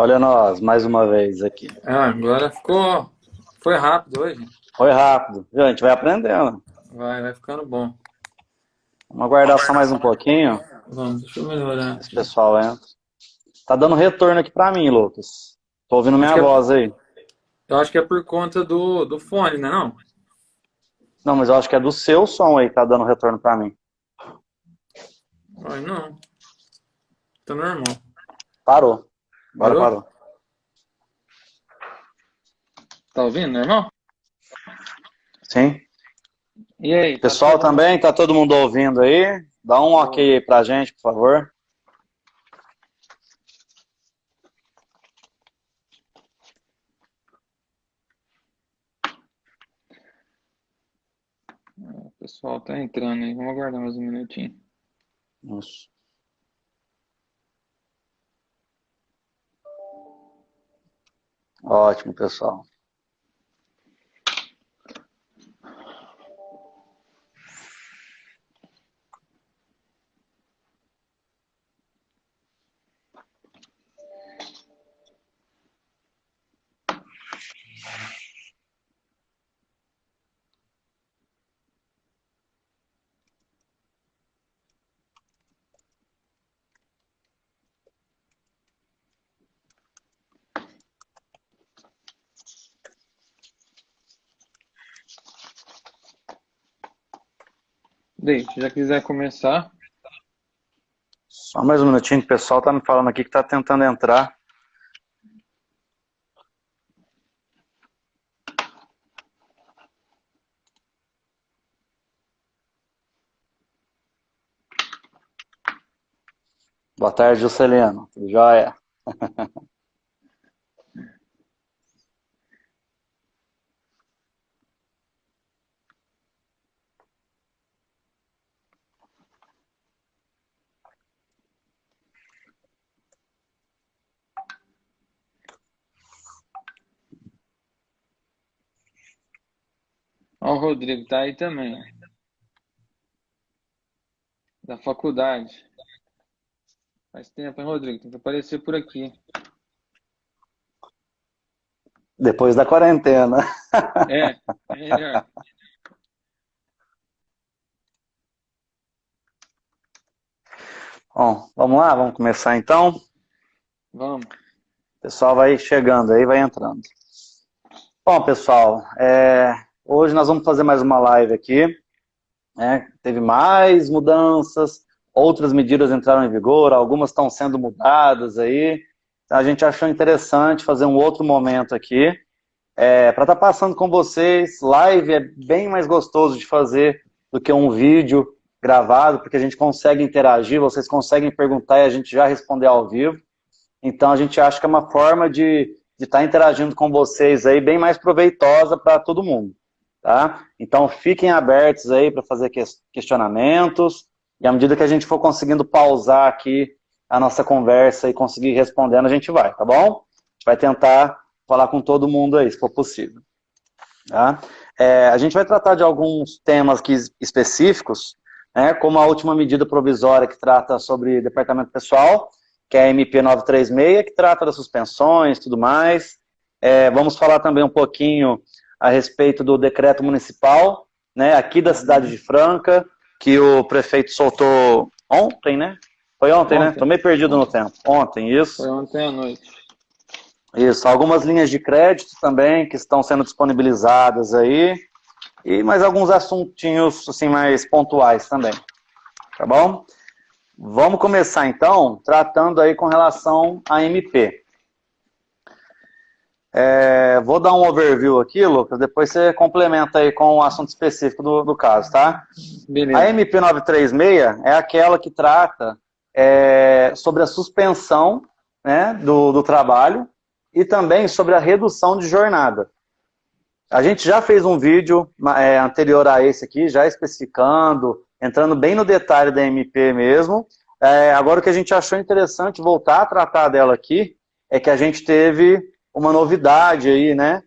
Olha nós, mais uma vez aqui. Ah, agora ficou. Foi rápido hoje. Foi rápido. Viu? A gente vai aprendendo. Vai ficando bom. Vamos aguardar só mais um pouquinho. Vamos, deixa eu melhorar Esse aqui. pessoal entra. Tá dando retorno aqui pra mim, Lucas. Tô ouvindo Acho minha que voz aí. eu acho que é por conta do fone, né não? Não, mas eu acho que é do seu som aí que tá dando retorno pra mim. Ai, não. Tá normal. Parou. Agora Parou? parou. Tá ouvindo, normal? Sim. E aí, tá Pessoal todo mundo. também, tá todo mundo ouvindo aí? Dá um ok aí pra gente, por favor. O pessoal tá entrando aí. Vamos aguardar mais um minutinho. Isso. Ótimo, pessoal. Daí, se já quiser começar. Só mais um minutinho que o pessoal tá me falando aqui que tá tentando entrar. Boa tarde, Juscelino. Tudo jóia? Ó, o Rodrigo tá aí também, ó, da faculdade. Faz tempo, hein, Rodrigo? Tem que aparecer por aqui. Depois da quarentena. É, melhor. Bom, vamos lá, vamos começar então. O Vamos. pessoal vai chegando aí, vai entrando. Bom, pessoal, hoje nós vamos fazer mais uma live aqui. Teve mais mudanças, outras medidas entraram em vigor, algumas estão sendo mudadas aí. Então, a gente achou interessante fazer um outro momento aqui. Para estar passando com vocês, live é bem mais gostoso de fazer do que um vídeo gravado, porque a gente consegue interagir, vocês conseguem perguntar e a gente já responder ao vivo. Então a gente acha que é uma forma de estar interagindo com vocês aí bem mais proveitosa para todo mundo, tá? Então fiquem abertos aí para fazer questionamentos e à medida que a gente for conseguindo pausar aqui a nossa conversa e conseguir respondendo, a gente vai, tá bom? A gente vai tentar falar com todo mundo aí, se for possível. Tá? A gente vai tratar de alguns temas aqui específicos, né, como a última medida provisória que trata sobre departamento pessoal, que é a MP 936, que trata das suspensões e tudo mais. Vamos falar também um pouquinho a respeito do decreto municipal, né, aqui da cidade de Franca, que o prefeito soltou ontem, né? Foi ontem, né? Tô Ontem. meio perdido no Ontem. tempo. Ontem, isso. Foi ontem à noite. Isso, algumas linhas de crédito também que estão sendo disponibilizadas aí, e mais alguns assuntinhos assim, mais pontuais também, tá bom? Vamos começar então tratando aí com relação à MP. Vou dar um overview aqui, Lucas, depois você complementa aí com o assunto específico do caso, tá? A Beleza. MP 936 é aquela que trata sobre a suspensão, né, do trabalho e também sobre a redução de jornada. A gente já fez um vídeo anterior a esse aqui, já especificando, entrando bem no detalhe da MP mesmo. Agora o que a gente achou interessante voltar a tratar dela aqui é que a gente teve uma novidade aí, né,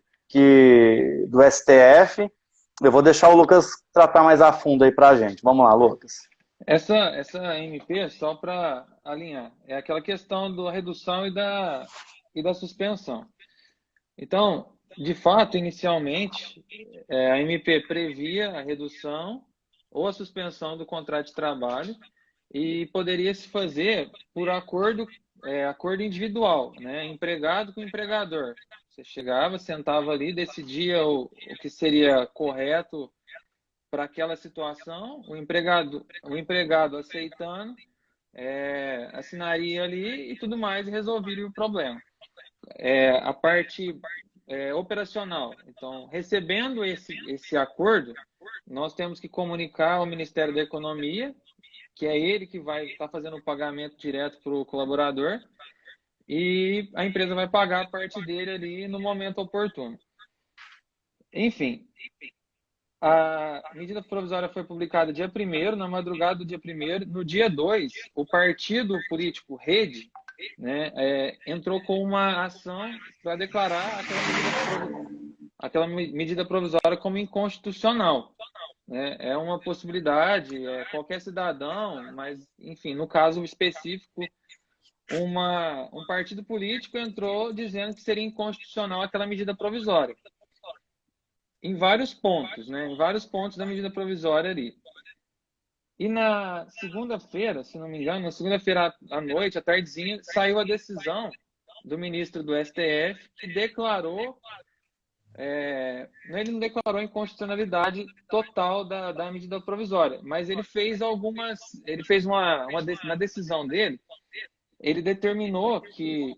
do STF. Eu vou deixar o Lucas tratar mais a fundo aí pra gente. Vamos lá, Lucas. Essa MP, só para alinhar, é aquela questão da redução e da e da suspensão. Então, de fato, inicialmente, a MP previa a redução ou a suspensão do contrato de trabalho e poderia se fazer por acordo individual, né? Empregado com empregador. Você chegava, sentava ali, decidia o que seria correto para aquela situação, o empregado aceitando, assinaria ali e tudo mais e resolveria o problema. A parte operacional. Então, recebendo esse acordo, nós temos que comunicar ao Ministério da Economia, que é ele que vai estar fazendo o pagamento direto para o colaborador, e a empresa vai pagar a parte dele ali no momento oportuno. Enfim, a medida provisória foi publicada dia 1º, na madrugada do dia 1º. No dia 2, o partido político Rede, né, entrou com uma ação para declarar aquela medida provisória como inconstitucional. Né? É uma possibilidade, qualquer cidadão, mas, enfim, no caso específico, um partido político entrou dizendo que seria inconstitucional aquela medida provisória. Em vários pontos, né? Em vários pontos da medida provisória ali. E na segunda-feira, se não me engano, na segunda-feira à noite, à tardezinha, saiu a decisão do ministro do STF que declarou, ele não declarou a inconstitucionalidade total da medida provisória, mas ele fez na decisão dele, ele determinou que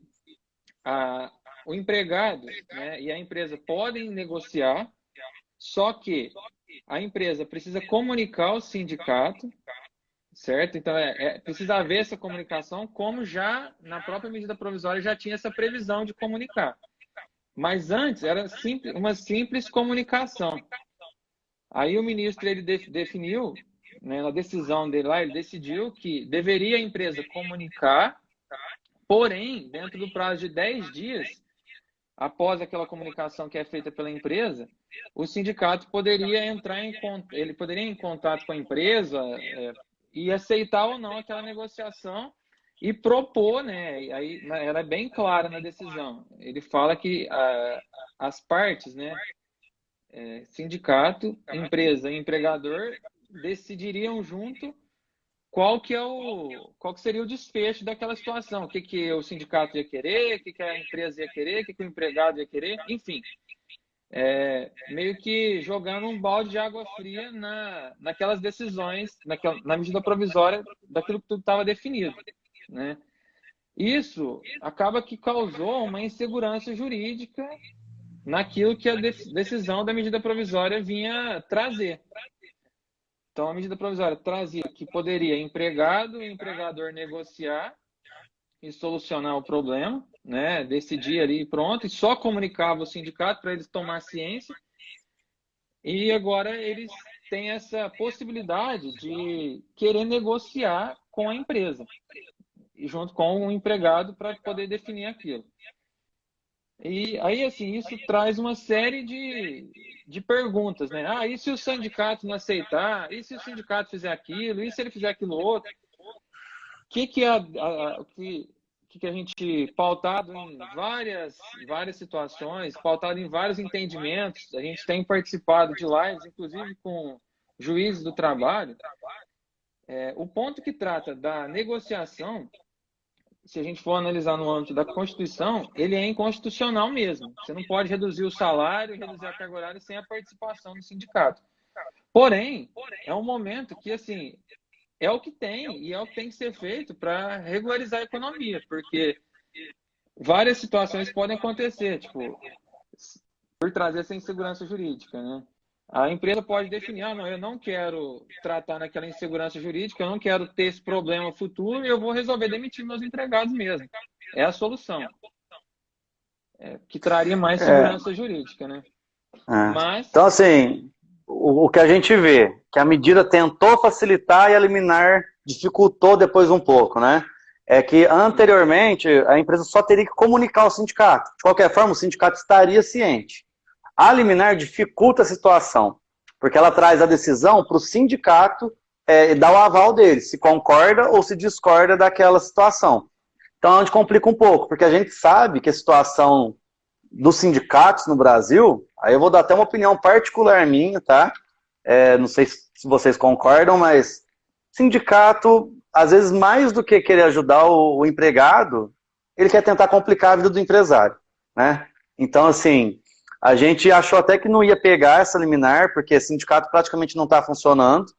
o empregado, né, e a empresa podem negociar, só que a empresa precisa comunicar ao sindicato, certo? Então, precisa haver essa comunicação, como já na própria medida provisória já tinha essa previsão de comunicar. Mas antes era uma simples comunicação. Aí o ministro ele definiu, né, na decisão dele lá, ele decidiu que deveria a empresa comunicar, porém, dentro do prazo de 10 dias, após aquela comunicação que é feita pela empresa, o sindicato poderia ele poderia ir em contato com a empresa e aceitar ou não aquela negociação e propor, né? Aí ela é bem clara na decisão. Ele fala que as partes, né, sindicato, empresa e empregador, decidiriam junto qual que seria o desfecho daquela situação, o que o sindicato ia querer, o que a empresa ia querer, o que o empregado ia querer, enfim. Meio que jogando um balde de água fria naquelas decisões, na medida provisória daquilo que tudo estava definido, né? Isso acaba que causou uma insegurança jurídica naquilo que a decisão da medida provisória vinha trazer. Então, a medida provisória trazia que poderia empregado e empregador negociar e solucionar o problema, né? Decidir ali e pronto, e só comunicava o sindicato para eles tomar ciência. E agora eles têm essa possibilidade de querer negociar com a empresa, junto com o empregado, para poder definir aquilo. E aí, assim, isso traz uma série de perguntas, né? E se o sindicato não aceitar? E se o sindicato fizer aquilo? E se ele fizer aquilo outro? O que a gente, pautado em várias situações, pautado em vários entendimentos, a gente tem participado de lives, inclusive com juízes do trabalho, o ponto que trata da negociação, se a gente for analisar no âmbito da Constituição, ele é inconstitucional mesmo. Você não pode reduzir o salário, reduzir a carga horária sem a participação do sindicato. Porém, é um momento que, assim, é o que tem e é o que tem que ser feito para regularizar a economia, porque várias situações podem acontecer, tipo, por trazer essa insegurança jurídica, né? A empresa pode definir, não, eu não quero tratar naquela insegurança jurídica, eu não quero ter esse problema futuro e eu vou resolver demitir meus empregados mesmo. É a solução. Que traria mais segurança jurídica, né? Mas... Então, assim, o que a gente vê, que a medida tentou facilitar e a liminar dificultou depois um pouco, né? É que anteriormente a empresa só teria que comunicar ao sindicato. De qualquer forma, o sindicato estaria ciente. A liminar dificulta a situação, porque ela traz a decisão para o sindicato e dá o aval dele, se concorda ou se discorda daquela situação. Então, onde complica um pouco, porque a gente sabe que a situação dos sindicatos no Brasil, aí eu vou dar até uma opinião particular minha, tá? Não sei se vocês concordam, mas sindicato, às vezes, mais do que querer ajudar o empregado, ele quer tentar complicar a vida do empresário, né? Então, assim, a gente achou até que não ia pegar essa liminar, porque sindicato praticamente não está funcionando,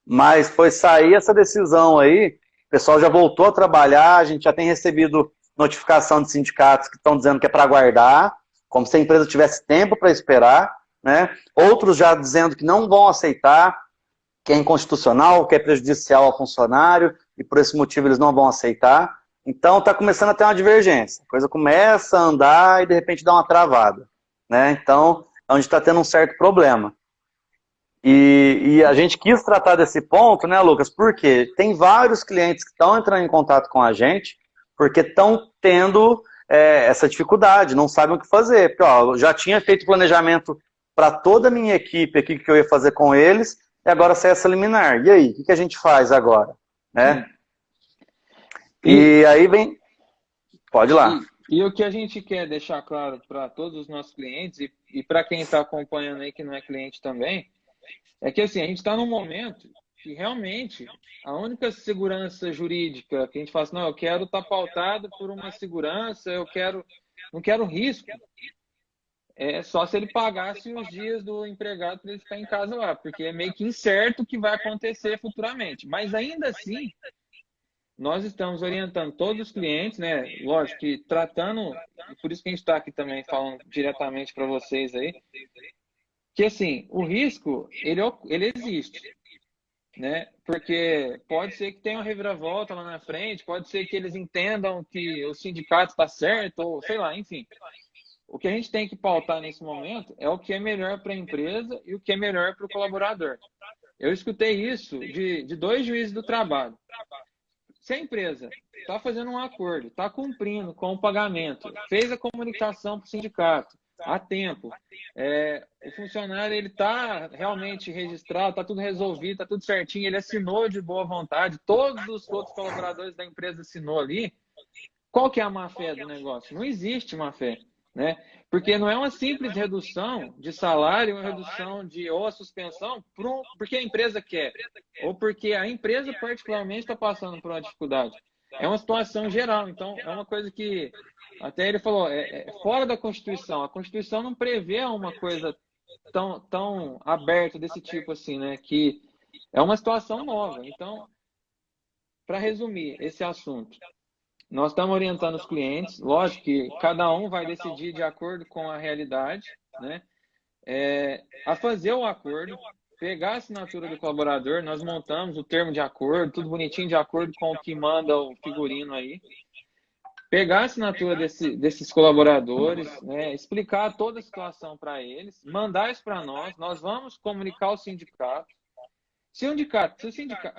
mas foi sair essa decisão aí, o pessoal já voltou a trabalhar, a gente já tem recebido notificação de sindicatos que estão dizendo que é para aguardar, como se a empresa tivesse tempo para esperar, né? Outros já dizendo que não vão aceitar, que é inconstitucional, que é prejudicial ao funcionário, e por esse motivo eles não vão aceitar. Então está começando a ter uma divergência. A coisa começa a andar e de repente dá uma travada, né? Então, é onde está tendo um certo problema. E a gente quis tratar desse ponto, né, Lucas? Porque tem vários clientes que estão entrando em contato com a gente porque estão tendo essa dificuldade, não sabem o que fazer. Porque, ó, eu já tinha feito planejamento para toda a minha equipe aqui que eu ia fazer com eles, e agora sai essa liminar. E aí, o que a gente faz agora? Né? E aí vem... Pode ir lá. E o que a gente quer deixar claro para todos os nossos clientes e para quem está acompanhando aí que não é cliente também, é que assim, a gente está num momento que realmente a única segurança jurídica que a gente fala assim, não, eu quero estar pautado por uma segurança, não quero risco, é só se ele pagasse os dias do empregado para ele ficar em casa lá, porque é meio que incerto o que vai acontecer futuramente. Mas ainda assim, nós estamos orientando todos os clientes, né? Lógico que tratando, por isso que a gente está aqui também falando diretamente para vocês aí, que assim, o risco, ele existe, né? Porque pode ser que tenha uma reviravolta lá na frente, pode ser que eles entendam que o sindicato está certo, ou sei lá, enfim. O que a gente tem que pautar nesse momento é o que é melhor para a empresa e o que é melhor para o colaborador. Eu escutei isso de dois juízes do trabalho. Se a empresa está fazendo um acordo, está cumprindo com o pagamento, fez a comunicação para o sindicato a tempo, o funcionário ele está realmente registrado, está tudo resolvido, está tudo certinho, ele assinou de boa vontade, todos os outros colaboradores da empresa assinou ali, qual que é a má-fé do negócio? Não existe má-fé, né? Porque não é uma simples redução de salário, uma redução ou a suspensão porque a empresa quer, ou porque a empresa particularmente está passando por uma dificuldade. É uma situação geral, então é uma coisa que até ele falou, fora da Constituição. A Constituição não prevê uma coisa tão aberta desse tipo assim, né? Que é uma situação nova. Então, para resumir esse assunto, nós estamos orientando os clientes, lógico que cada um vai decidir de acordo com a realidade, né? A fazer o acordo, pegar a assinatura do colaborador, nós montamos o termo de acordo, tudo bonitinho de acordo com o que manda o figurino aí. Pegar a assinatura desses colaboradores, né, explicar toda a situação para eles, mandar isso para nós vamos comunicar ao sindicato. Se o sindicato,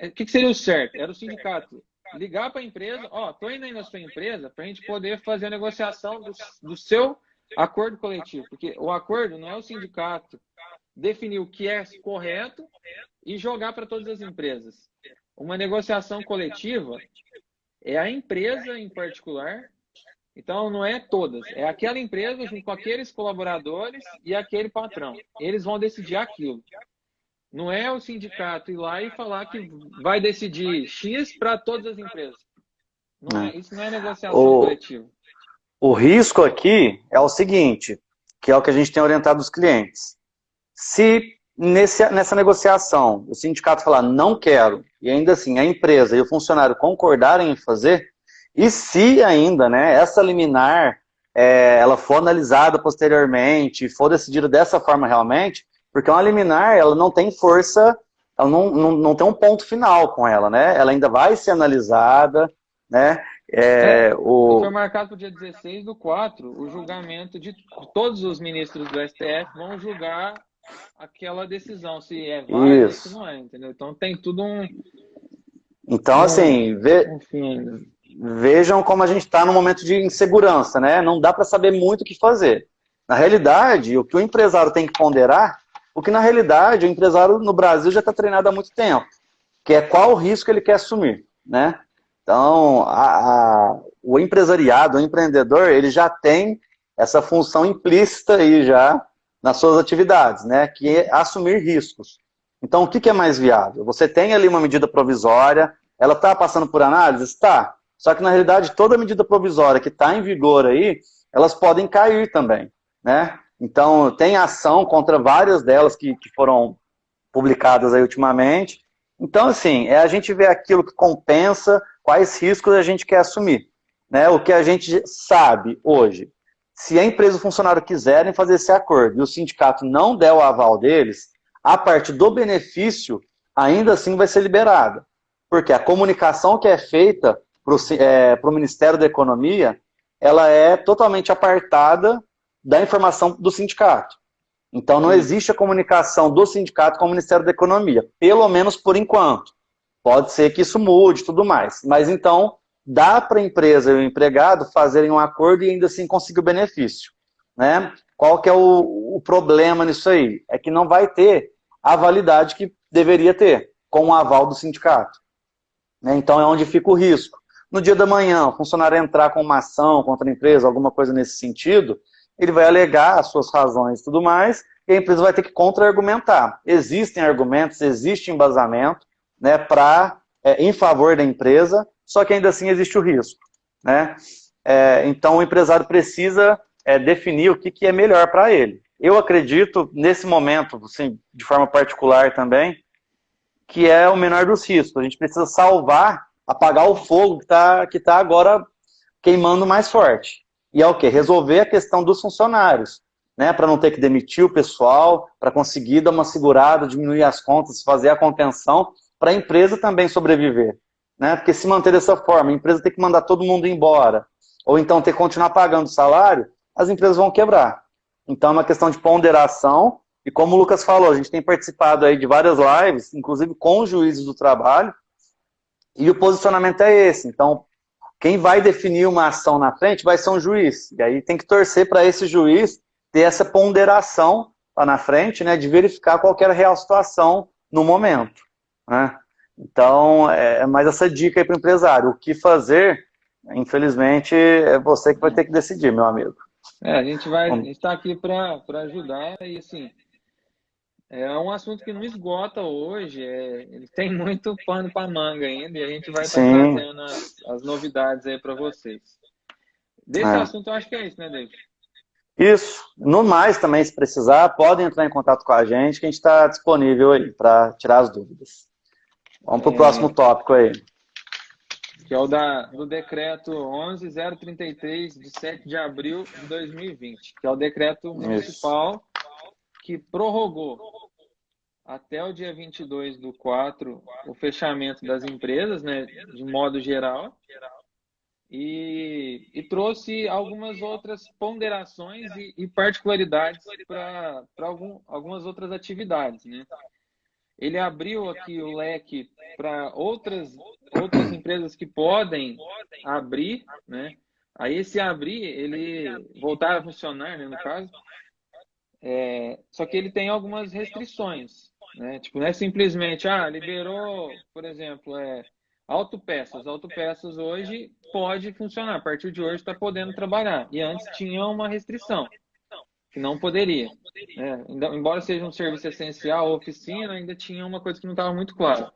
o que seria o certo? Era o sindicato ligar para a empresa, estou indo aí na sua empresa para a gente poder fazer a negociação do seu acordo coletivo, porque o acordo não é o sindicato definir o que é correto e jogar para todas as empresas. Uma negociação coletiva é a empresa em particular, então não é todas, é aquela empresa junto com aqueles colaboradores e aquele patrão. Eles vão decidir aquilo. Não é o sindicato ir lá e falar que vai decidir X para todas as empresas. Isso não é negociação coletiva. O risco aqui é o seguinte, que é o que a gente tem orientado os clientes. Se nessa negociação o sindicato falar não quero, e ainda assim a empresa e o funcionário concordarem em fazer, e se ainda, né, essa liminar ela for analisada posteriormente, for decidida dessa forma realmente, porque uma liminar ela não tem força, ela não tem um ponto final com ela, né? Ela ainda vai ser analisada, né? Foi marcado para o dia 16/4, o julgamento de todos os ministros do STF vão julgar aquela decisão, se é válida ou se não é, entendeu? Então tem tudo Então, assim, vejam como a gente está num momento de insegurança, né? Não dá para saber muito o que fazer. Na realidade, o que o empresário tem que ponderar, o que na realidade o empresário no Brasil já está treinado há muito tempo, que é qual o risco ele quer assumir, né? Então, o empresariado, o empreendedor, ele já tem essa função implícita aí já nas suas atividades, né? Que é assumir riscos. Então, o que é mais viável? Você tem ali uma medida provisória, ela está passando por análise? Está. Só que, na realidade, toda medida provisória que está em vigor aí, elas podem cair também, né? Então, tem ação contra várias delas que foram publicadas aí ultimamente. Então, assim, é a gente ver aquilo que compensa, quais riscos a gente quer assumir, né? O que a gente sabe hoje. Se a empresa e o funcionário quiserem fazer esse acordo e o sindicato não der o aval deles, a parte do benefício ainda assim vai ser liberada. Porque a comunicação que é feita para o Ministério da Economia, ela é totalmente apartada da informação do sindicato. Então não existe a comunicação do sindicato com o Ministério da Economia, pelo menos por enquanto. Pode ser que isso mude e tudo mais. Mas então dá para a empresa e o empregado fazerem um acordo e ainda assim conseguir o benefício, né? Qual que é o problema nisso aí? É que não vai ter a validade que deveria ter, com o aval do sindicato, né? Então é onde fica o risco. No dia da manhã, o funcionário entrar com uma ação contra a empresa, alguma coisa nesse sentido, ele vai alegar as suas razões e tudo mais, e a empresa vai ter que contra-argumentar. Existem argumentos, existe embasamento, né, em favor da empresa, só que ainda assim existe o risco, né? Então o empresário precisa definir o que é melhor para ele. Eu acredito, nesse momento, assim, de forma particular também, que é o menor dos riscos. A gente precisa salvar, apagar o fogo que tá agora queimando mais forte. E é o quê? Resolver a questão dos funcionários, né? Para não ter que demitir o pessoal, para conseguir dar uma segurada, diminuir as contas, fazer a contenção, para a empresa também sobreviver, né? Porque se manter dessa forma, a empresa tem que mandar todo mundo embora, ou então ter que continuar pagando salário, as empresas vão quebrar. Então é uma questão de ponderação, e como o Lucas falou, a gente tem participado aí de várias lives, inclusive com juízes do trabalho, e o posicionamento é esse. Então, quem vai definir uma ação na frente vai ser um juiz. E aí tem que torcer para esse juiz ter essa ponderação lá na frente, né, de verificar qualquer real situação no momento, né? Então, é mais essa dica aí para o empresário. O que fazer, infelizmente, é você que vai ter que decidir, meu amigo. A gente está aqui para ajudar e assim, é um assunto que não esgota hoje, ele tem muito pano para manga ainda e a gente vai estar Sim, trazendo as novidades aí para vocês. Desse é. assunto eu acho que é isso, né, David? Isso. No mais, também, se precisar, podem entrar em contato com a gente, que a gente está disponível aí para tirar as dúvidas. Vamos para o próximo tópico aí. Que é o do decreto 11.033, de 7 de abril de 2020, que é o decreto municipal que prorrogou até o dia 22/4 o fechamento das empresas, né, de modo geral, e trouxe algumas outras ponderações e particularidades para algumas outras atividades, né? Ele abriu aqui o leque para outras empresas que podem abrir, né? Aí esse abrir, ele voltar a funcionar, né, no caso, só que ele tem algumas restrições, né? Tipo, não é simplesmente, liberou, por exemplo, autopeças. Autopeças hoje pode funcionar, a partir de hoje está podendo trabalhar. E antes tinha uma restrição, que não poderia. Embora seja um serviço essencial, oficina, ainda tinha uma coisa que não estava muito clara.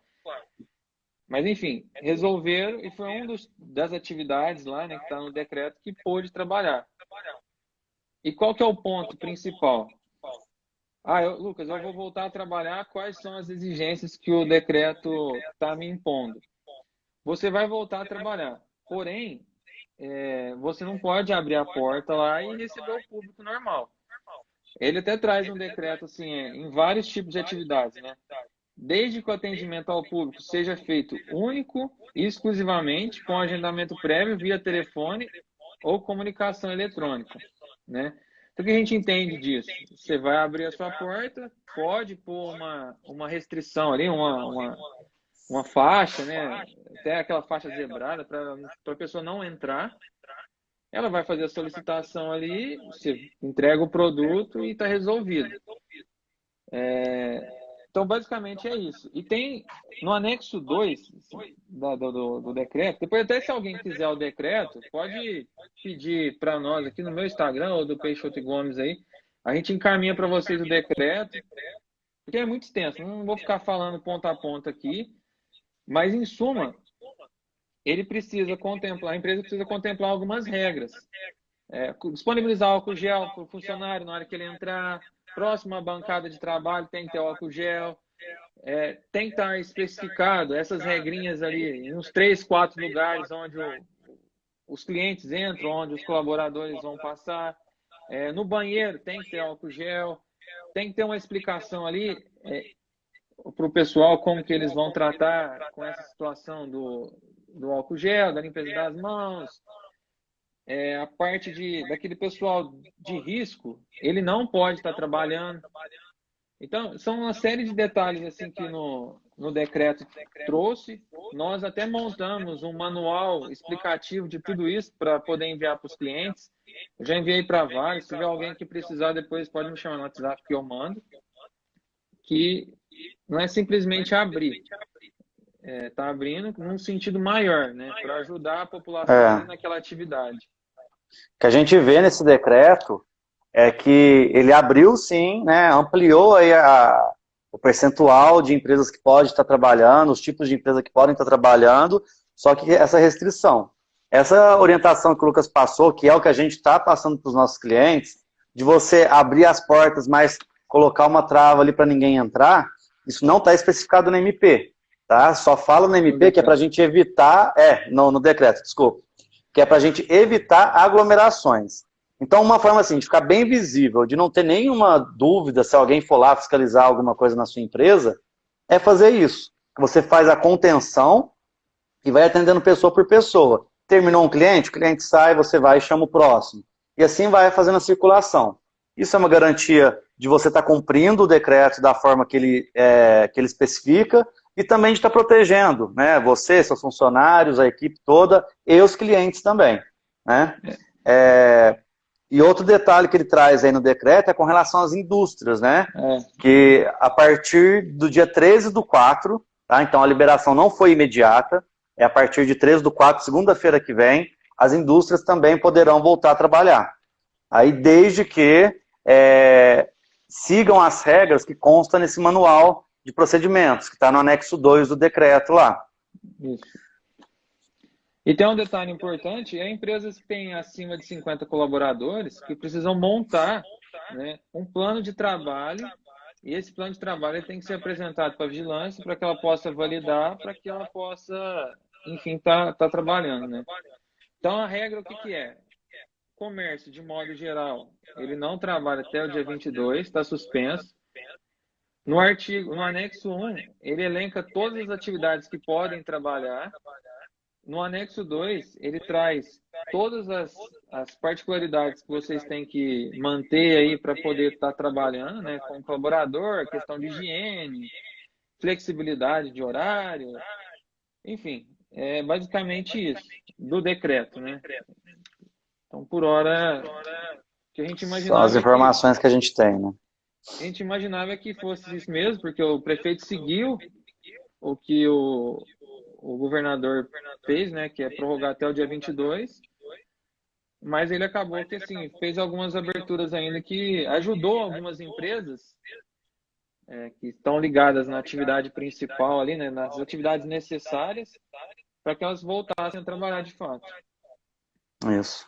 Mas, enfim, resolveram e foi das atividades lá, né, que está no decreto, que pôde trabalhar. E qual que é o ponto principal? Lucas, eu vou voltar a trabalhar, quais são as exigências que o decreto está me impondo? Você vai voltar a trabalhar, porém, você não pode abrir a porta lá e receber o público normal. Ele até traz um decreto assim, em vários tipos de atividades, né? Desde que o atendimento ao público seja feito único e exclusivamente com agendamento prévio via telefone ou comunicação eletrônica, né? Então, o que a gente entende disso? Você vai abrir a sua porta, pode pôr uma restrição ali, uma faixa, né? Até aquela faixa zebrada para a pessoa não entrar. Ela vai fazer a solicitação ali, você entrega o produto e está resolvido. Então, Então, basicamente é isso. E tem no anexo 2 do decreto, depois até se alguém quiser o decreto, pode pedir para nós aqui no meu Instagram ou do Peixoto e Gomes aí, a gente encaminha para vocês o decreto, porque é muito extenso, não vou ficar falando ponto a ponto aqui, mas em suma, ele precisa contemplar, a empresa precisa contemplar algumas regras. Disponibilizar álcool gel para o funcionário na hora que ele entrar, próximo à bancada de trabalho tem que ter álcool gel, tem que estar especificado essas regrinhas ali em uns 3, 4 lugares onde os clientes entram, onde os colaboradores vão passar. No banheiro tem que ter álcool gel, tem que ter uma explicação ali para o pessoal como que eles vão tratar com essa situação do álcool gel, da limpeza das mãos. A parte daquele pessoal de risco, ele não pode estar trabalhando. Então, são uma série de detalhes assim que no decreto trouxe. Nós até montamos um manual explicativo de tudo isso para poder enviar para os clientes. Eu já enviei para vários. Se tiver alguém que precisar, depois pode me chamar no WhatsApp que eu mando. Que não é simplesmente abrir. Está abrindo num sentido maior, né? Para ajudar a população naquela atividade. O que a gente vê nesse decreto é que ele abriu sim, né, ampliou aí o percentual de empresas que podem estar trabalhando, os tipos de empresa que podem estar trabalhando, só que essa restrição. Essa orientação que o Lucas passou, que é o que a gente está passando para os nossos clientes, de você abrir as portas, mas colocar uma trava ali para ninguém entrar, isso não está especificado no MP, tá? Só fala no MP que é para a gente evitar, no decreto, desculpa, que é para a gente evitar aglomerações. Então, uma forma assim, de ficar bem visível, de não ter nenhuma dúvida se alguém for lá fiscalizar alguma coisa na sua empresa, é fazer isso. Você faz a contenção e vai atendendo pessoa por pessoa. Terminou um cliente, o cliente sai, você vai e chama o próximo. E assim vai fazendo a circulação. Isso é uma garantia de você estar cumprindo o decreto da forma que ele especifica e também de estar protegendo, né, você, seus funcionários, a equipe toda e os clientes também, né? E outro detalhe que ele traz aí no decreto é com relação às indústrias, né? Que a partir do dia 13/4, tá? Então a liberação não foi imediata, é a partir de 13/4, segunda-feira que vem, as indústrias também poderão voltar a trabalhar. Aí desde que sigam as regras que constam nesse manual de procedimentos, que está no anexo 2 do decreto lá. Isso. E tem um detalhe importante, empresas que têm acima de 50 colaboradores que precisam montar, né, um plano de trabalho, e esse plano de trabalho tem que ser apresentado para a vigilância para que ela possa validar, para que ela possa, enfim, tá trabalhando, né? Então a regra o que é? Comércio, de modo geral, ele não trabalha até o dia 22, está suspenso. No anexo 1, ele elenca todas as atividades que podem trabalhar. No anexo 2, ele traz todas as particularidades que vocês têm que manter aí para poder estar trabalhando, né, com o colaborador, questão de higiene, flexibilidade de horário, enfim, é basicamente isso, do decreto, né? Então, por hora, que a gente imaginava. São as informações que a gente tem, né? A gente imaginava que fosse isso mesmo, porque o prefeito seguiu o que o governador fez, né, que é prorrogar até o dia 22, mas ele acabou que, assim, fez algumas aberturas ainda que ajudou algumas empresas que estão ligadas na atividade principal ali, né, nas atividades necessárias, para que elas voltassem a trabalhar de fato. Isso.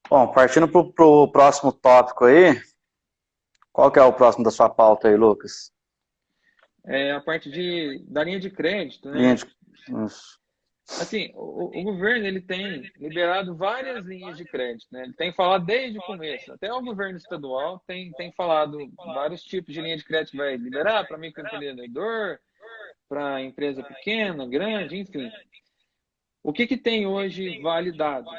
Bom, partindo para o próximo tópico aí, qual que é o próximo da sua pauta aí, Lucas? A parte da linha de crédito, né? Isso. Assim, o governo ele tem liberado várias linhas de crédito, né? Ele tem falado desde o começo, até o governo estadual tem falado vários tipos de linha de crédito que vai liberar para microempreendedor, para empresa pequena, grande, enfim. O que tem hoje validado?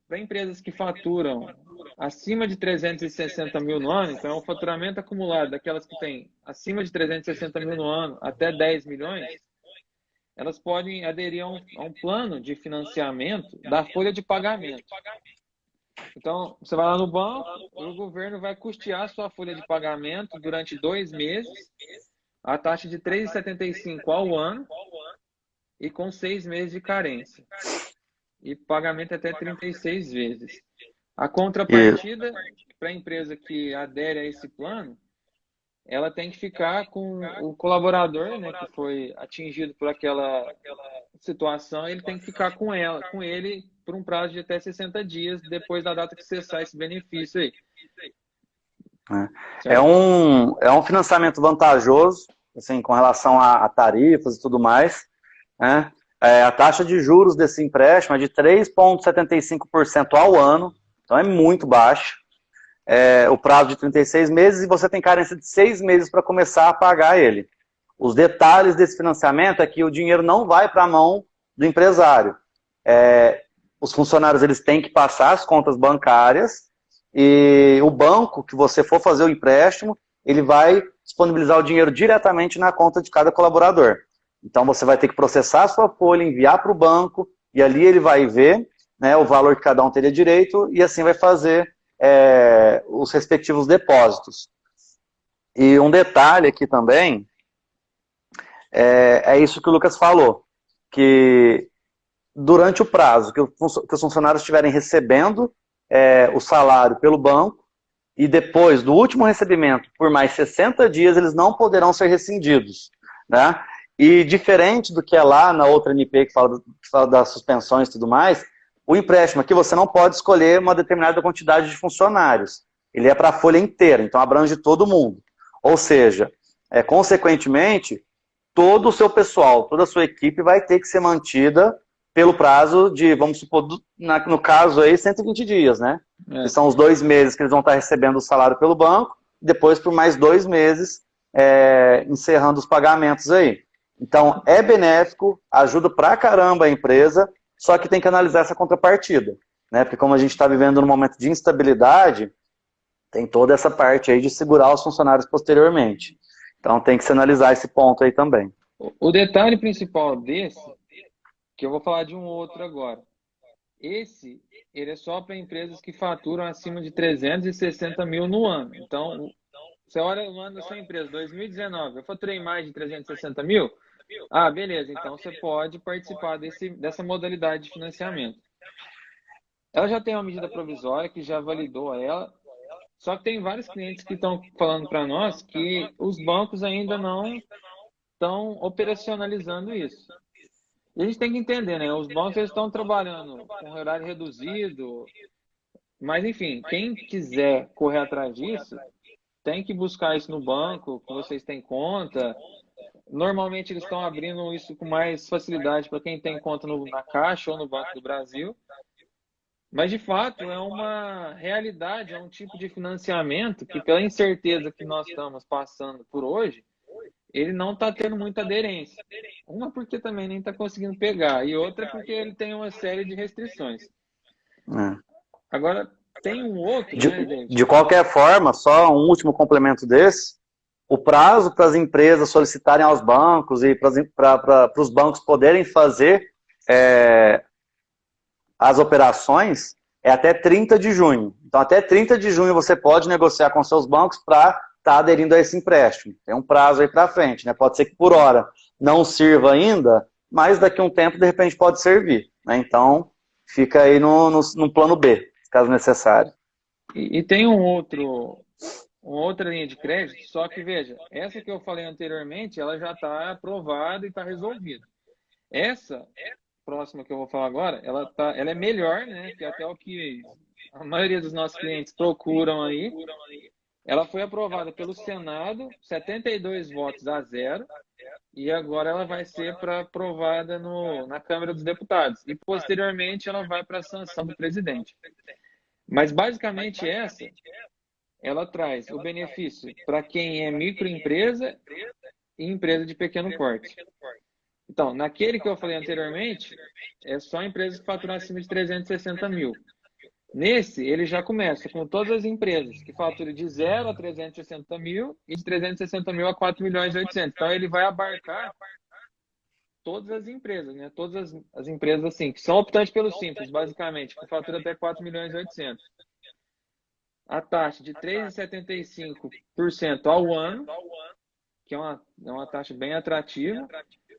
Para empresas que faturam acima de 360 mil no ano, então é um faturamento acumulado daquelas que têm acima de 360 mil no ano até 10 milhões, elas podem aderir a um plano de financiamento da folha de pagamento. Então, você vai lá no banco, o governo vai custear sua folha de pagamento durante 2 meses, a taxa de 3,75 ao ano e com 6 meses de carência. E pagamento até 36 vezes. A E, contrapartida para a empresa que adere a esse plano, ela tem que ficar com o colaborador, né, que foi atingido por aquela situação, ele tem que ficar com ele por um prazo de até 60 dias depois da data que cessar esse benefício aí, né, certo? é um financiamento vantajoso, assim, com relação a tarifas e tudo mais, né? A taxa de juros desse empréstimo é de 3,75% ao ano, então é muito baixo. O prazo de 36 meses e você tem carência de 6 meses para começar a pagar ele. Os detalhes desse financiamento é que o dinheiro não vai para a mão do empresário. Os funcionários eles têm que passar as contas bancárias e o banco que você for fazer o empréstimo, ele vai disponibilizar o dinheiro diretamente na conta de cada colaborador. Então você vai ter que processar a sua folha, enviar para o banco e ali ele vai ver, né, o valor que cada um teria direito e assim vai fazer os respectivos depósitos. E um detalhe aqui também é isso que o Lucas falou, que durante o prazo que os funcionários estiverem recebendo o salário pelo banco e depois do último recebimento por mais 60 dias, eles não poderão ser rescindidos, né? E diferente do que é lá na outra NP que fala das suspensões e tudo mais, o empréstimo aqui você não pode escolher uma determinada quantidade de funcionários. Ele é para a folha inteira, então abrange todo mundo. Ou seja, consequentemente, todo o seu pessoal, toda a sua equipe vai ter que ser mantida pelo prazo de, vamos supor, no caso aí, 120 dias, né? Que são os 2 meses que eles vão estar recebendo o salário pelo banco, depois por mais 2 meses encerrando os pagamentos aí. Então, é benéfico, ajuda pra caramba a empresa, só que tem que analisar essa contrapartida, né? Porque como a gente está vivendo num momento de instabilidade, tem toda essa parte aí de segurar os funcionários posteriormente. Então tem que se analisar esse ponto aí também. O detalhe principal desse, que eu vou falar de um outro agora, esse, ele é só para empresas que faturam acima de 360 mil no ano. Então, você olha o ano da sua empresa, 2019, eu faturei mais de 360 mil? Ah, beleza, então você pode participar dessa modalidade de financiamento. Ela já tem uma medida provisória que já validou ela, só que tem vários clientes que estão falando para nós que os bancos ainda não estão operacionalizando isso. E a gente tem que entender, né? Os bancos eles estão trabalhando com horário reduzido, mas enfim, quem quiser correr atrás disso, tem que buscar isso no banco, que vocês têm conta. Normalmente eles estão abrindo isso com mais facilidade para quem tem conta na Caixa ou no Banco do Brasil. Mas, de fato, é uma realidade, é um tipo de financiamento que, pela incerteza que nós estamos passando por hoje, ele não está tendo muita aderência. Uma porque também nem está conseguindo pegar, e outra porque ele tem uma série de restrições. Agora, tem um outro, né, gente? De qualquer forma, só um último complemento desse, o prazo para as empresas solicitarem aos bancos e para os bancos poderem fazer as operações é até 30 de junho. Então, até 30 de junho você pode negociar com seus bancos para estar aderindo a esse empréstimo. Tem um prazo aí para frente, né? Pode ser que por hora não sirva ainda, mas daqui a um tempo, de repente, pode servir, né? Então, fica aí no plano B, caso necessário. E tem uma outra linha de crédito, só que, veja, essa que eu falei anteriormente, ela já está aprovada e está resolvida. Essa próxima que eu vou falar agora, ela é melhor, né? Que até o que a maioria dos nossos clientes procuram aí. Ela foi aprovada pelo Senado, 72 votos a 0, e agora ela vai ser aprovada na Câmara dos Deputados. E, posteriormente, ela vai para a sanção do presidente. Mas, basicamente, ela traz o benefício para quem é microempresa e empresa de pequeno porte. Então, naquele que eu falei anteriormente, é só empresas que faturam acima de 360 mil. Nesse, ele já começa com todas as empresas que faturam de 0 a 360 mil e de 360 mil a 4 milhões e 800. Então, ele vai abarcar todas as empresas, né? Todas as empresas assim, que são optantes pelo Simples, basicamente, com fatura até 4.800.000. A taxa de 3,75% ao ano, que é uma taxa bem atrativa.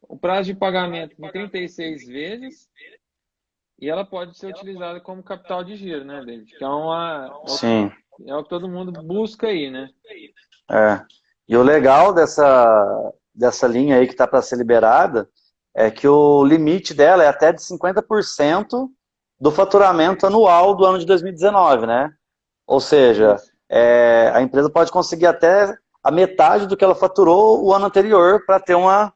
O prazo de pagamento em 36 vezes. E ela pode ser utilizada como capital de giro, né, David? Que Sim. é o que todo mundo busca aí, né? É. E o legal dessa linha aí que está para ser liberada é que o limite dela é até de 50% do faturamento anual do ano de 2019, né? Ou seja, Isso. a empresa pode conseguir até a metade do que ela faturou o ano anterior para ter uma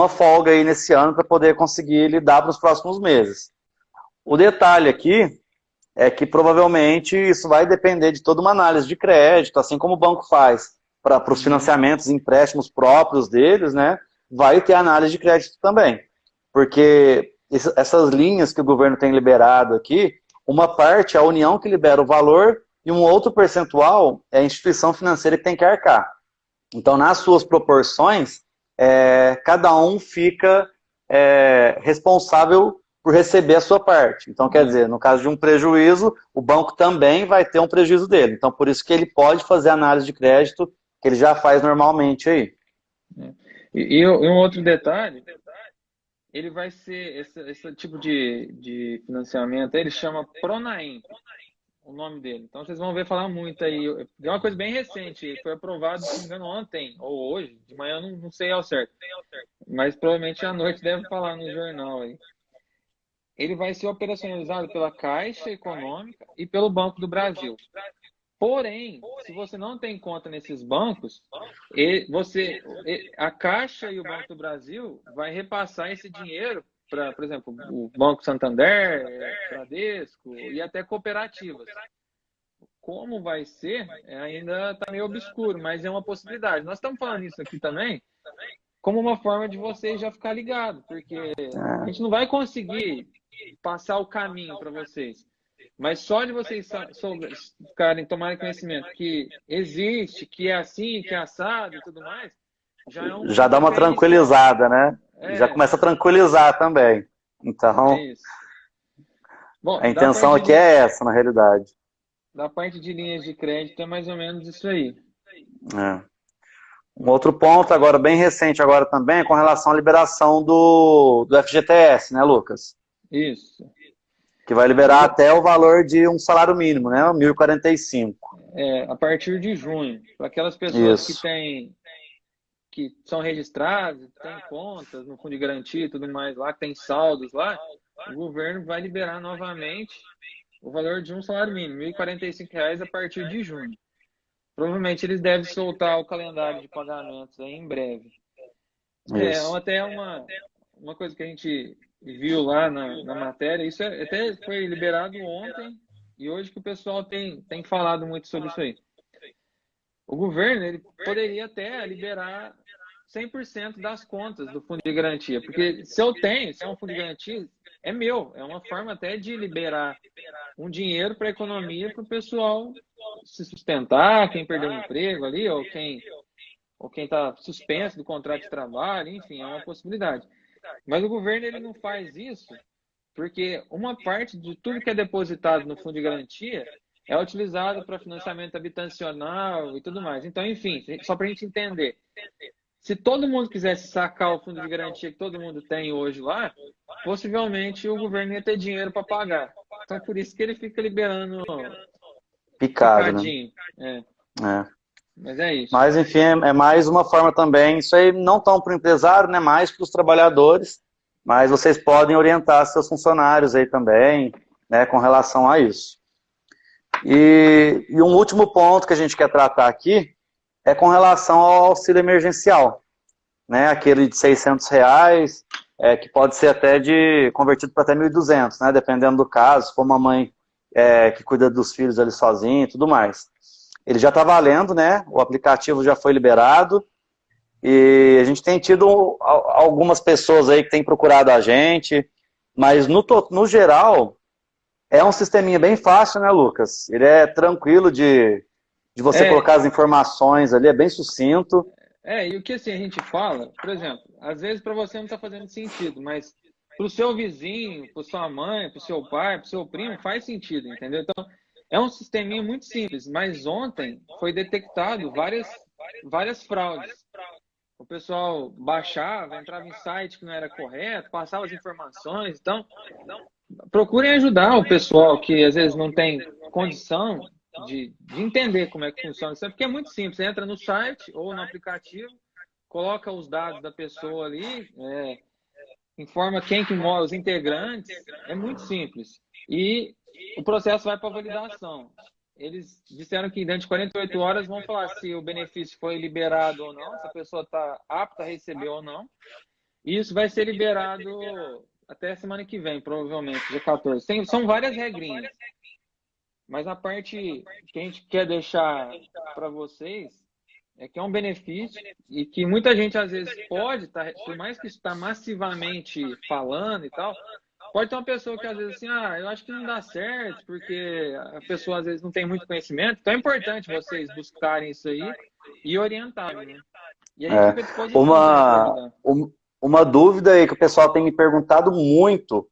folga aí nesse ano para poder conseguir lidar para os próximos meses. O detalhe aqui é que provavelmente isso vai depender de toda uma análise de crédito, assim como o banco faz para os financiamentos e empréstimos próprios deles, né? Vai ter análise de crédito também. Porque essas linhas que o governo tem liberado aqui, uma parte é a União que libera o valor e um outro percentual é a instituição financeira que tem que arcar. Então, nas suas proporções, cada um fica responsável por receber a sua parte. Então, quer dizer, no caso de um prejuízo, o banco também vai ter um prejuízo dele. Então, por isso que ele pode fazer análise de crédito, que ele já faz normalmente aí. E um outro detalhe, ele vai ser, esse tipo de financiamento, ele chama Pronaem, o nome dele. Então, vocês vão ver falar muito aí. É uma coisa bem recente, foi aprovado, se não me engano, ontem, ou hoje, de manhã, não sei ao certo. Mas provavelmente à noite deve falar no jornal aí. Ele vai ser operacionalizado pela Caixa Econômica e pelo Banco do Brasil. Porém, se você não tem conta nesses bancos, a Caixa e o Banco do Brasil vai repassar esse dinheiro para, por exemplo, o Banco Santander, Bradesco e até cooperativas. Como vai ser, ainda está meio obscuro, mas é uma possibilidade. Nós estamos falando isso aqui também como uma forma de vocês já ficar ligado, porque a gente não vai conseguir passar o caminho para vocês. Mas só de vocês ficarem, tomarem conhecimento que existe, que é assim, que é assado e tudo mais, já dá uma tranquilizada, né? Já começa a tranquilizar também. Então, é isso. Bom, a intenção aqui é essa, na realidade. Da parte de linhas de crédito é mais ou menos isso aí. Um outro ponto, agora bem recente agora também, é com relação à liberação do FGTS, né, Lucas? Isso. Que vai liberar até o valor de um salário mínimo, né? 1.045. A partir de junho. Para aquelas pessoas que são registradas, têm contas no fundo de garantia e tudo mais lá, que tem saldos lá, o governo vai liberar novamente o valor de um salário mínimo, R$ 1.045 a partir de junho. Provavelmente eles devem soltar o calendário de pagamentos aí em breve. Até uma coisa que a gente viu lá na matéria, isso até foi liberado ontem e hoje que o pessoal tem falado muito sobre isso aí. O governo ele poderia até liberar 100% das contas do fundo de garantia, porque se é um fundo de garantia, é meu, é uma forma até de liberar um dinheiro para a economia, para o pessoal se sustentar, quem perdeu o emprego ali, ou quem está suspenso do contrato de trabalho, enfim, é uma possibilidade. Mas o governo ele não faz isso porque uma parte de tudo que é depositado no fundo de garantia é utilizado para financiamento habitacional e tudo mais. Então, enfim, só para a gente entender, se todo mundo quisesse sacar o fundo de garantia que todo mundo tem hoje lá, possivelmente o governo ia ter dinheiro para pagar. Então, por isso que ele fica liberando picadinho. Né? Mas é isso. Mas, enfim, é mais uma forma também, isso aí não tão para o empresário, né, mais para os trabalhadores, mas vocês podem orientar seus funcionários aí também, né, com relação a isso. E um último ponto que a gente quer tratar aqui é com relação ao auxílio emergencial, né, aquele de R$ 600, que pode ser até convertido para até 1.200, né, dependendo do caso, se for uma mãe que cuida dos filhos ali sozinha e tudo mais. Ele já está valendo, né, o aplicativo já foi liberado, e a gente tem tido algumas pessoas aí que têm procurado a gente, mas no geral é um sisteminha bem fácil, né, Lucas? Ele é tranquilo de você colocar as informações ali, é bem sucinto. E o que assim a gente fala, por exemplo, às vezes para você não está fazendo sentido, mas para o seu vizinho, para sua mãe, para o seu pai, para o seu primo, faz sentido, entendeu? Então, é um sisteminha muito simples, mas ontem foi detectado várias fraudes. O pessoal baixava, entrava em site que não era correto, passava as informações. Então, procurem ajudar o pessoal que às vezes não tem condição de entender como é que funciona isso, porque é muito simples. Você entra no site ou no aplicativo, coloca os dados da pessoa ali, informa quem que mora, os integrantes, é muito simples. E o processo vai para validação. Eles disseram que dentro de 48 horas vão falar se o benefício foi liberado ou não, se a pessoa está apta a receber ou não. E isso vai ser liberado até semana que vem, provavelmente, dia 14. São várias regrinhas, mas a parte que a gente quer deixar para vocês é que é um benefício e que muita gente às vezes pode, por mais que está massivamente falando e tal, pode ter uma pessoa que às vezes assim, eu acho que não dá certo, porque a pessoa às vezes não tem muito conhecimento. Então é importante vocês buscarem isso aí e orientarem, né? E a gente É, fica à disposição também para uma, ajudar. uma dúvida aí que o pessoal tem me perguntado muito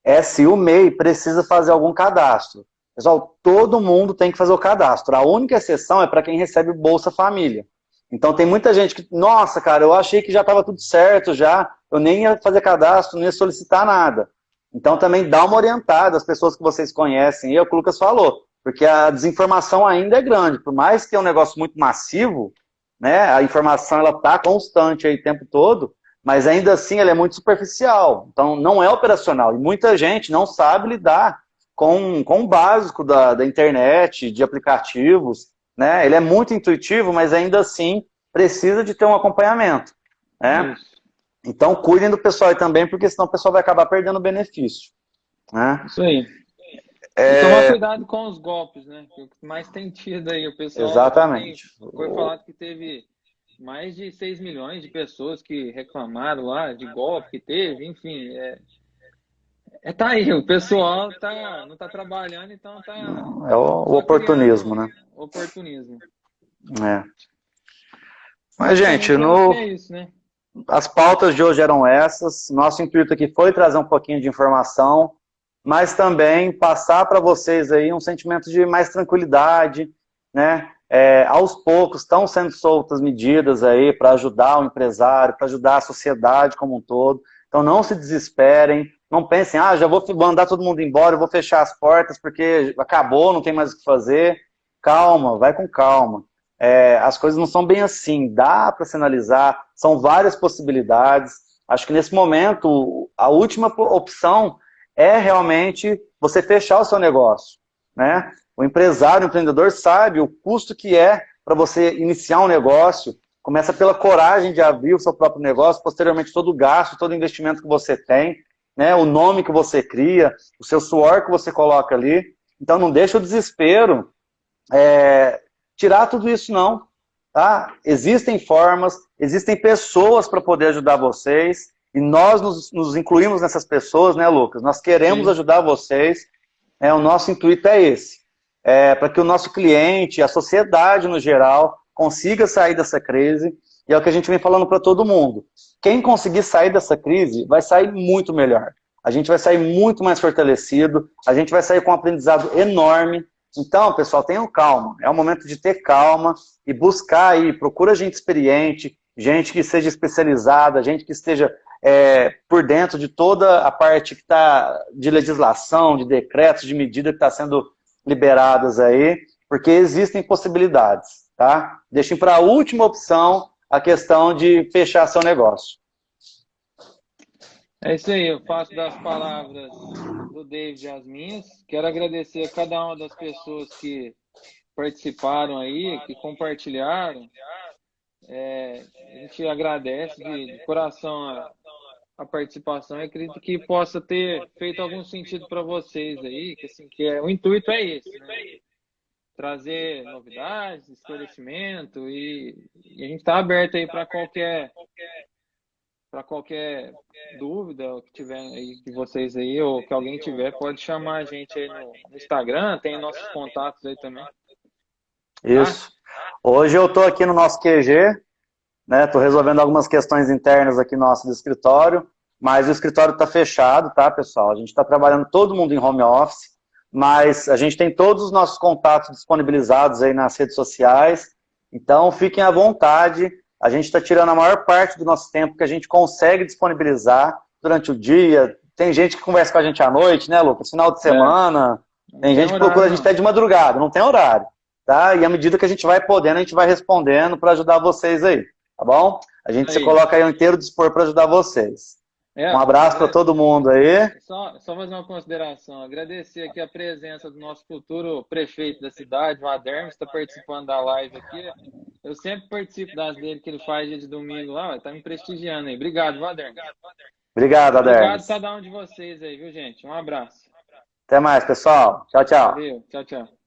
é se o MEI precisa fazer algum cadastro. Pessoal, todo mundo tem que fazer o cadastro. A única exceção é para quem recebe Bolsa Família. Então tem muita gente que, nossa, cara, eu achei que já estava tudo certo já, eu nem ia fazer cadastro, não ia solicitar nada. Então também dá uma orientada às pessoas que vocês conhecem, e é o que o Lucas falou, porque a desinformação ainda é grande, por mais que é um negócio muito massivo, né, a informação ela está constante aí o tempo todo, mas ainda assim ela é muito superficial, então não é operacional, e muita gente não sabe lidar com o básico da internet, de aplicativos, né, ele é muito intuitivo, mas ainda assim precisa de ter um acompanhamento, né, Isso. então cuidem do pessoal aí também, porque senão o pessoal vai acabar perdendo o benefício, né. Isso aí. E tomar cuidado com os golpes, né? O que mais tem tido aí, o pessoal Exatamente. foi falado que teve mais de 6 milhões de pessoas que reclamaram lá de golpe que teve, enfim, tá aí, o pessoal não tá trabalhando, então tá É o só oportunismo, criando né? oportunismo. É. Mas, gente, Basicamente eu acho que é isso, né? as pautas de hoje eram essas. Nosso intuito aqui foi trazer um pouquinho de informação, mas também passar para vocês aí um sentimento de mais tranquilidade, né? Aos poucos estão sendo soltas medidas aí para ajudar o empresário, para ajudar a sociedade como um todo. Então não se desesperem, não pensem, já vou mandar todo mundo embora, eu vou fechar as portas porque acabou, não tem mais o que fazer. Calma, vai com calma. As coisas não são bem assim, dá para se analisar, são várias possibilidades. Acho que nesse momento, a última opção é realmente você fechar o seu negócio, né? O empresário, o empreendedor sabe o custo que é para você iniciar um negócio, começa pela coragem de abrir o seu próprio negócio, posteriormente todo o gasto, todo o investimento que você tem, né? O nome que você cria, o seu suor que você coloca ali. Então não deixa o desespero tirar tudo isso não, tá? Existem formas, existem pessoas para poder ajudar vocês, e nós nos incluímos nessas pessoas, né, Lucas? Nós queremos Sim. ajudar vocês, o nosso intuito é esse, para que o nosso cliente, a sociedade no geral, consiga sair dessa crise, e é o que a gente vem falando para todo mundo. Quem conseguir sair dessa crise vai sair muito melhor. A gente vai sair muito mais fortalecido, a gente vai sair com um aprendizado enorme. Então, pessoal, tenham calma. É o momento de ter calma e buscar aí, procura gente experiente, gente que seja especializada, gente que esteja por dentro de toda a parte que está de legislação, de decretos, de medida que está sendo liberadas aí, porque existem possibilidades, tá? Deixem para a última opção a questão de fechar seu negócio. É isso aí, eu faço das palavras do David as minhas. Quero agradecer a cada uma das pessoas que participaram aí, que compartilharam. A gente agradece de coração a participação. Eu acredito que possa ter feito algum sentido para vocês aí, que assim, o intuito é esse, né? Trazer novidades, esclarecimento e a gente está aberto aí para qualquer dúvida que tiver aí que vocês aí ou que alguém tiver, pode chamar a gente aí no Instagram, tem nossos contatos aí também, tá? Isso. Hoje eu estou aqui no nosso QG, né? Estou resolvendo algumas questões internas aqui nosso do escritório, mas o escritório está fechado, tá, pessoal? A gente está trabalhando todo mundo em home office, mas a gente tem todos os nossos contatos disponibilizados aí nas redes sociais, então fiquem à vontade. A gente está tirando a maior parte do nosso tempo que a gente consegue disponibilizar durante o dia. Tem gente que conversa com a gente à noite, né, Lucas? Final de É, semana. não Tem tem gente que procura a horário, gente não. até de madrugada, não tem horário, tá? E à medida que a gente vai podendo, a gente vai respondendo para ajudar vocês aí, tá bom? A gente se Aí. coloca aí o inteiro dispor para ajudar vocês. Um abraço para todo mundo aí. Só mais uma consideração. Agradecer aqui a presença do nosso futuro prefeito da cidade, o Adermes, que está participando da live aqui. Eu sempre participo das dele que ele faz dia de domingo lá, está me prestigiando aí. Obrigado, Adermes. Obrigado, Obrigado a Adermes. cada um de vocês aí, viu, gente? Um abraço. Até mais, pessoal. Tchau, tchau. Valeu, tchau, tchau.